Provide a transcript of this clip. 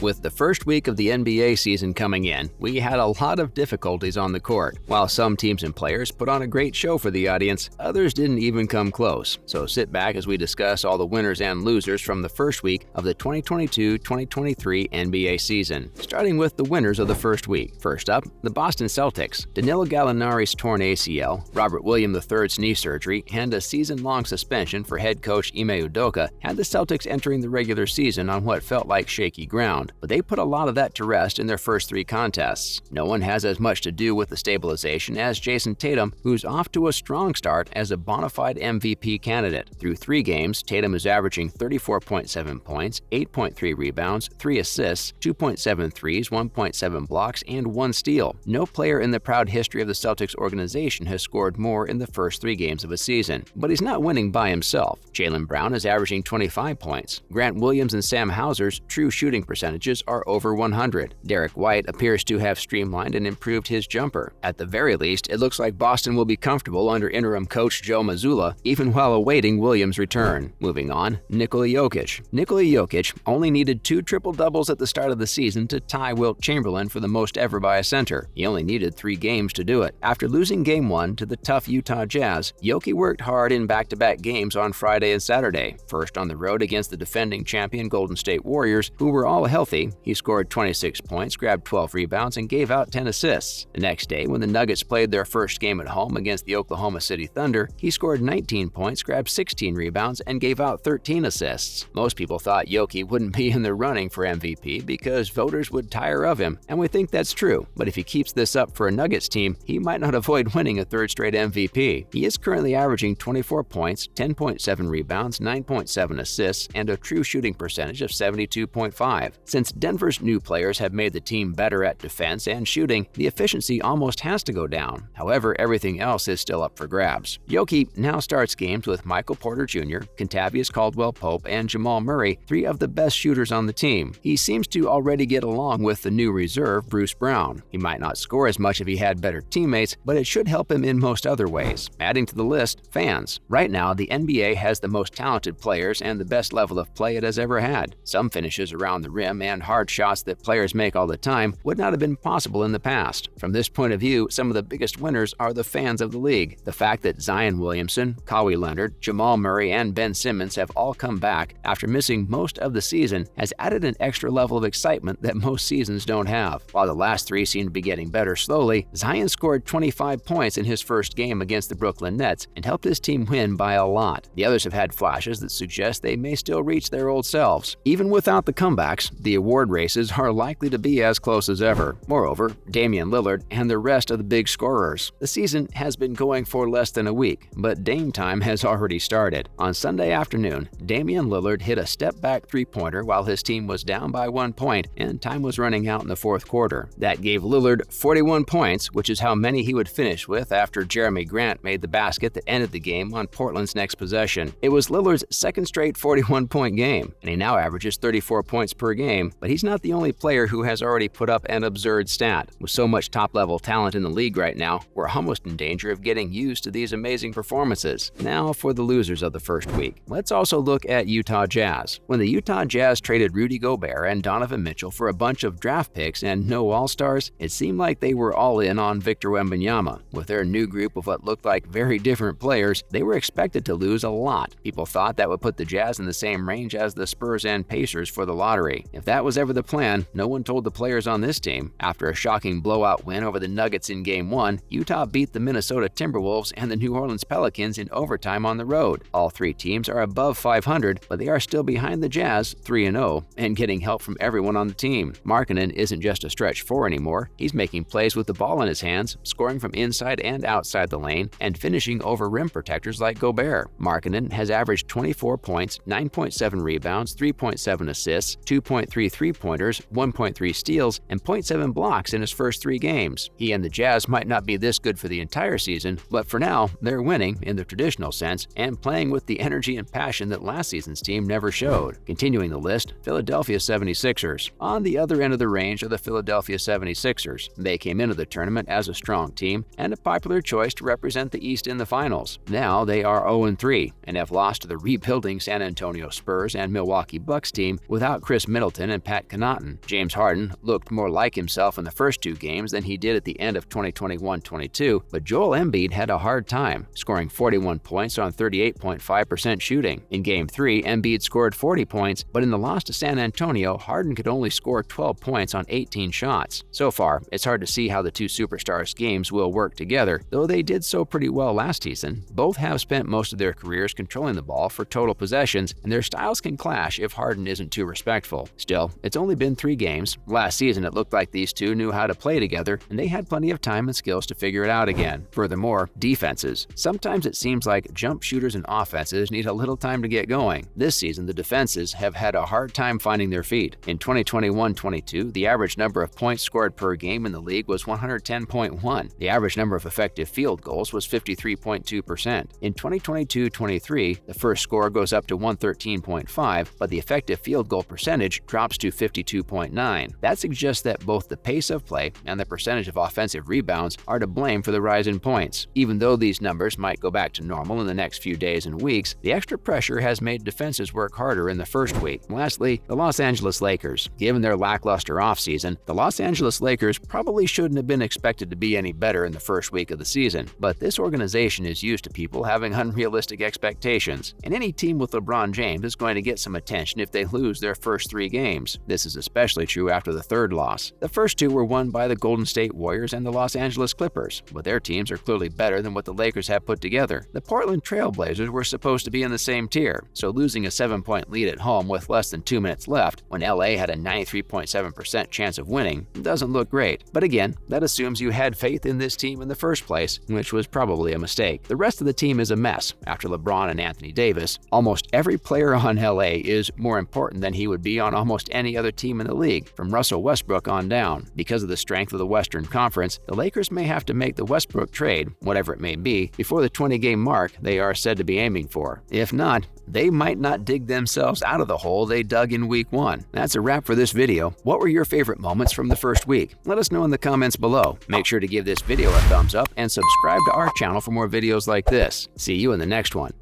With the first week of the NBA season coming in, we had a lot of difficulties on the court. While some teams and players put on a great show for the audience, others didn't even come close. So sit back as we discuss all the winners and losers from the first week of the 2022-2023 NBA season. Starting with the winners of the first week. First up, the Boston Celtics. Danilo Gallinari's torn ACL, Robert Williams III's knee surgery, and a season-long suspension for head coach Ime Udoka had the Celtics entering the regular season on what felt like shaky ground. But they put a lot of that to rest in their first three contests. No one has as much to do with the stabilization as Jason Tatum, who's off to a strong start as a bona fide MVP candidate. Through 3 games, Tatum is averaging 34.7 points, 8.3 rebounds, 3 assists, 2.7 threes, 1.7 blocks, and 1 steal. No player in the proud history of the Celtics organization has scored more in the first 3 games of a season. But he's not winning by himself. Jaylen Brown is averaging 25 points. Grant Williams and Sam Hauser's true shooting percentages are over 100. Derek White appears to have streamlined and improved his jumper. At the very least, it looks like Boston will be comfortable under interim coach Joe Mazzulla, even while awaiting Williams' return. Moving on, Nikola Jokic. Nikola Jokic only needed 2 triple-doubles at the start of the season to tie Wilt Chamberlain for the most ever by a center. He only needed 3 games to do it. After losing Game 1 to the tough Utah Jazz, Jokic worked hard in back-to-back games on Friday and Saturday. First on the road against the defending champion Golden State Warriors, who were all healthy. He scored 26 points, grabbed 12 rebounds, and gave out 10 assists. The next day, when the Nuggets played their first game at home against the Oklahoma City Thunder, he scored 19 points, grabbed 16 rebounds, and gave out 13 assists. Most people thought Jokic wouldn't be in the running for MVP because voters would tire of him, and we think that's true. But if he keeps this up for a Nuggets team, he might not avoid winning a 3rd straight MVP. He is currently averaging 24 points, 10.7 rebounds, 9.7 assists, and a true shooting percentage of 72.5. Since Denver's new players have made the team better at defense and shooting, the efficiency almost has to go down. However, everything else is still up for grabs. Jokic now starts games with Michael Porter Jr., Kentavious Caldwell-Pope, and Jamal Murray, 3 of the best shooters on the team. He seems to already get along with the new reserve, Bruce Brown. He might not score as much if he had better teammates, but it should help him in most other ways. Adding to the list, fans. Right now, the NBA has the most talented players and the best level of play it has ever had. Some finishes around the rim and hard shots that players make all the time would not have been possible in the past. From this point of view, some of the biggest winners are the fans of the league. The fact that Zion Williamson, Kawhi Leonard, Jamal Murray, and Ben Simmons have all come back after missing most of the season has added an extra level of excitement that most seasons don't have. While the last 3 seem to be getting better slowly, Zion scored 25 points in his first game against the Brooklyn Nets and helped his team win by a lot. The others have had flashes that suggest they may still reach their old selves. Even without the comebacks, the award races are likely to be as close as ever. Moreover, Damian Lillard and the rest of the big scorers. The season has been going for less than a week, but Dame time has already started. On Sunday afternoon, Damian Lillard hit a step-back 3-pointer while his team was down by 1 point and time was running out in the 4th quarter. That gave Lillard 41 points, which is how many he would finish with after Jeremy Grant made the basket that ended the game on Portland's next possession. It was Lillard's 2nd straight 41-point game, and he now averages 34 points per game, but he's not the only player who has already put up an absurd stat. With so much top-level talent in the league right now, we're almost in danger of getting used to these amazing performances. Now for the losers of the first week. Let's also look at Utah Jazz. When the Utah Jazz traded Rudy Gobert and Donovan Mitchell for a bunch of draft picks and no All-Stars, it seemed like they were all in on Victor Wembanyama. With their new group of what looked like very different players, they were expected to lose a lot. People thought that would put the Jazz in the same range as the Spurs and Pacers for the lottery. If that was ever the plan, no one told the players on this team. After a shocking blowout win over the Nuggets in Game 1, Utah beat the Minnesota Timberwolves and the New Orleans Pelicans in overtime on the road. All 3 teams are above 500, but they are still behind the Jazz, 3-0, and getting help from everyone on the team. Markkanen isn't just a stretch 4 anymore. He's making plays with the ball in his hands, scoring from inside and outside the lane, and finishing over rim protectors like Gobert. Markkanen has averaged 24 points, 9.7 rebounds, 3.7 assists, 2.3 three-pointers, 1.3 steals, and 0.7 blocks in his first 3 games. He and the Jazz might not be this good for the entire season, but for now, they're winning in the traditional sense and playing with the energy and passion that last season's team never showed. Continuing the list, Philadelphia 76ers. On the other end of the range are the Philadelphia 76ers. They came into the tournament as a strong team and a popular choice to represent the East in the finals. Now they are 0-3 and have lost to the rebuilding San Antonio Spurs and Milwaukee Bucks team without Chris Middleton and Pat Connaughton. James Harden looked more like himself in the first two games than he did at the end of 2021-22, but Joel Embiid had a hard time, scoring 41 points on 38.5% shooting. In Game 3, Embiid scored 40 points, but in the loss to San Antonio, Harden could only score 12 points on 18 shots. So far, it's hard to see how the two superstars' games will work together, though they did so pretty well last season. Both have spent most of their careers controlling the ball for total possessions, and their styles can clash if Harden isn't too respectful. Still, it's only been 3 games. Last season, it looked like these two knew how to play together, and they had plenty of time and skills to figure it out again. Furthermore, defenses. Sometimes it seems like jump shooters and offenses need a little time to get going. This season, the defenses have had a hard time finding their feet. In 2021-22, the average number of points scored per game in the league was 110.1. The average number of effective field goals was 53.2%. In 2022-23, the first score goes up to 113.5, but the effective field goal percentage drops to 52.9. That suggests that both the pace of play and the percentage of offensive rebounds are to blame for the rise in points. Even though these numbers might go back to normal in the next few days and weeks, the extra pressure has made defenses work harder in the first week. Lastly, the Los Angeles Lakers. Given their lackluster offseason, the Los Angeles Lakers probably shouldn't have been expected to be any better in the first week of the season, but this organization is used to people having unrealistic expectations, and any team with LeBron James is going to get some attention if they lose their first 3 games. This is especially true after the third loss. The first 2 were won by the Golden State Warriors and the Los Angeles Clippers, but their teams are clearly better than what the Lakers have put together. The Portland Trail Blazers were supposed to be in the same tier, so losing a 7-point lead at home with less than 2 minutes left, when LA had a 93.7% chance of winning, doesn't look great. But again, that assumes you had faith in this team in the first place, which was probably a mistake. The rest of the team is a mess after LeBron and Anthony Davis. Almost every player on LA is more important than he would be on almost any other team in the league, from Russell Westbrook on down. Because of the strength of the Western Conference, the Lakers may have to make the Westbrook trade, whatever it may be, before the 20-game mark they are said to be aiming for. If not, they might not dig themselves out of the hole they dug in Week 1. That's a wrap for this video. What were your favorite moments from the first week? Let us know in the comments below. Make sure to give this video a thumbs up and subscribe to our channel for more videos like this. See you in the next one.